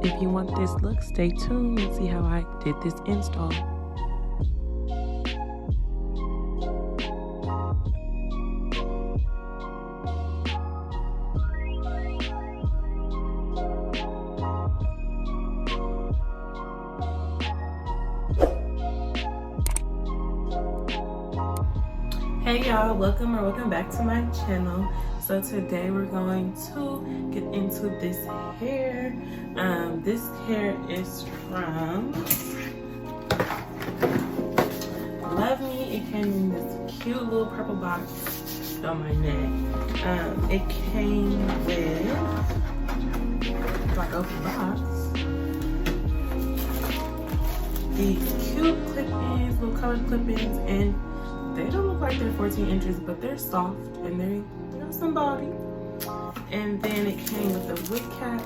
If you want this look, stay tuned and see how I did this install. Hey y'all, welcome back to my channel. So today we're going to get into this hair. This hair is from Love Me. It came in this cute little purple box on my neck. It came with, if I open the box, these cute clip-ins, little colored clip-ins, and they don't look like they're 14 inches, but they're soft and they got some body. And then it came with a wig cap.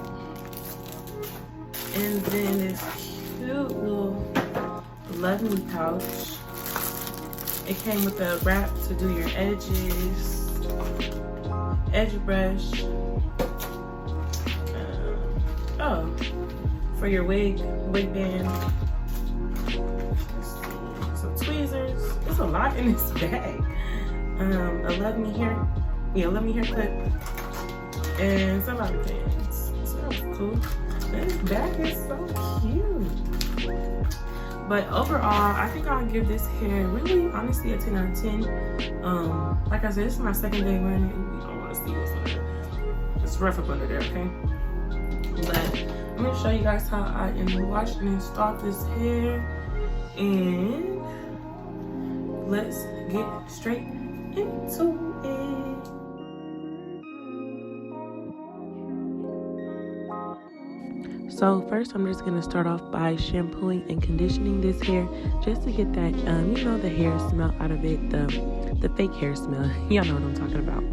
And then this cute little Love Me pouch. It came with a wrap to do your edges, edge brush. For your wig band. Some tweezers. There's a lot in this bag. A Love Me hair clip, and some other things. So that was cool. This bag is so cute. But overall, I think I'll give this hair really, honestly, a 10 out of 10. Like I said, this is my second day wearing it. Ooh, you don't want to see what's under there. It's rough up under there, okay? But I'm gonna show you guys how I washed and installed this hair, and let's get straight into it. So first, I'm just gonna start off by shampooing and conditioning this hair, just to get that, you know, the hair smell out of it, the fake hair smell. Y'all know what I'm talking about.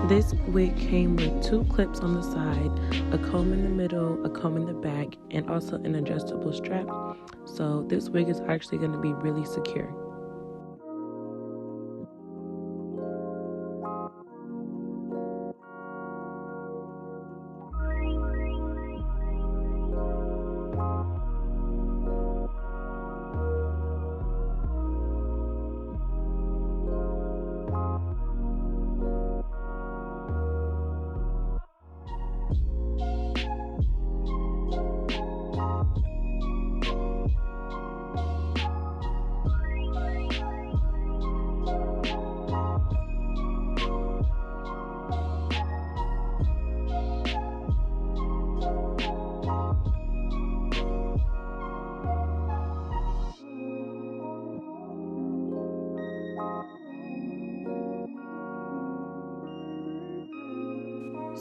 This wig came with 2 clips on the side, a comb in the middle, a comb in the back, and also an adjustable strap. So this wig is actually going to be really secure.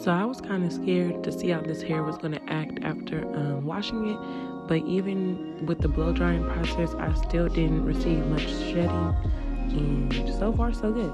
So I was kind of scared to see how this hair was going to act after washing it. But even with the blow drying process, I still didn't receive much shedding. And so far, so good.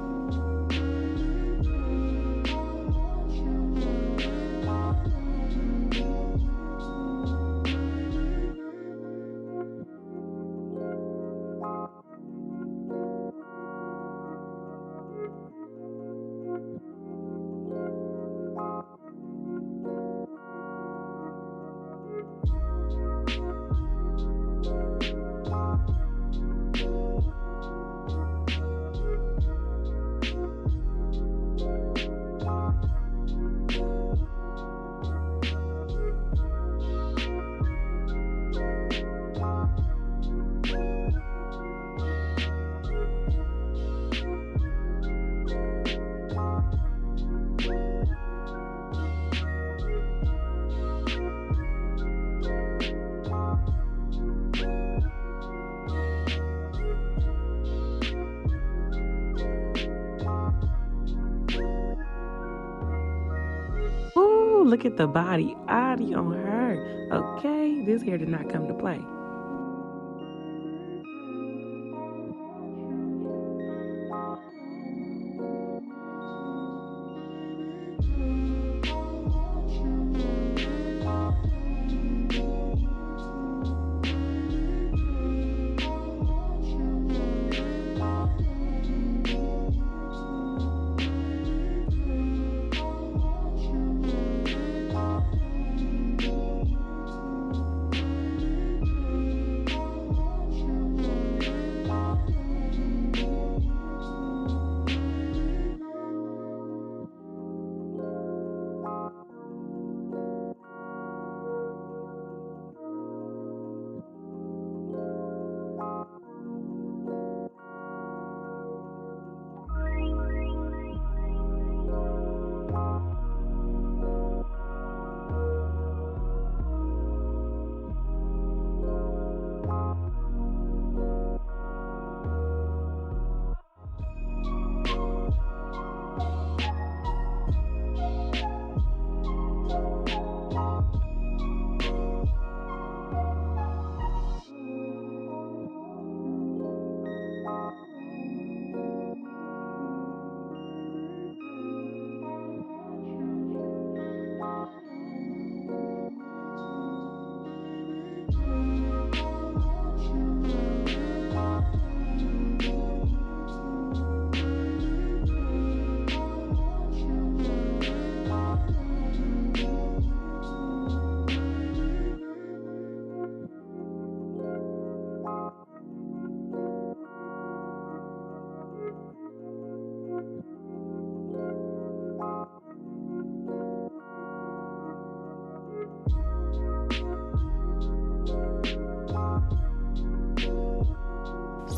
Look at the body on her. Okay, this hair did not come to play.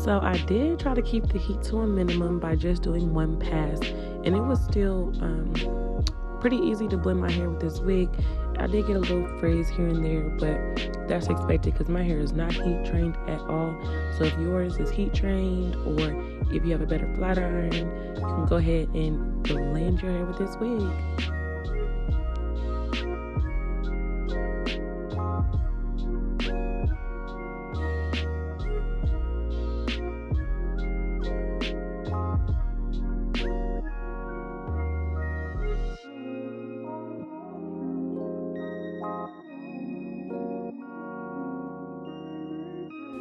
So I did try to keep the heat to a minimum by just doing one pass, and it was still pretty easy to blend my hair with this wig. I did get a little frizz here and there, but that's expected because my hair is not heat trained at all. So if yours is heat trained, or if you have a better flat iron, you can go ahead and blend your hair with this wig.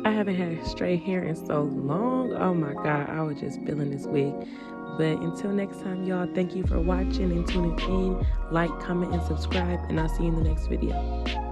I haven't had straight hair in so long. Oh my God, I was just feeling this wig. But until next time, y'all, thank you for watching and tuning in. Like, comment, and subscribe, and I'll see you in the next video.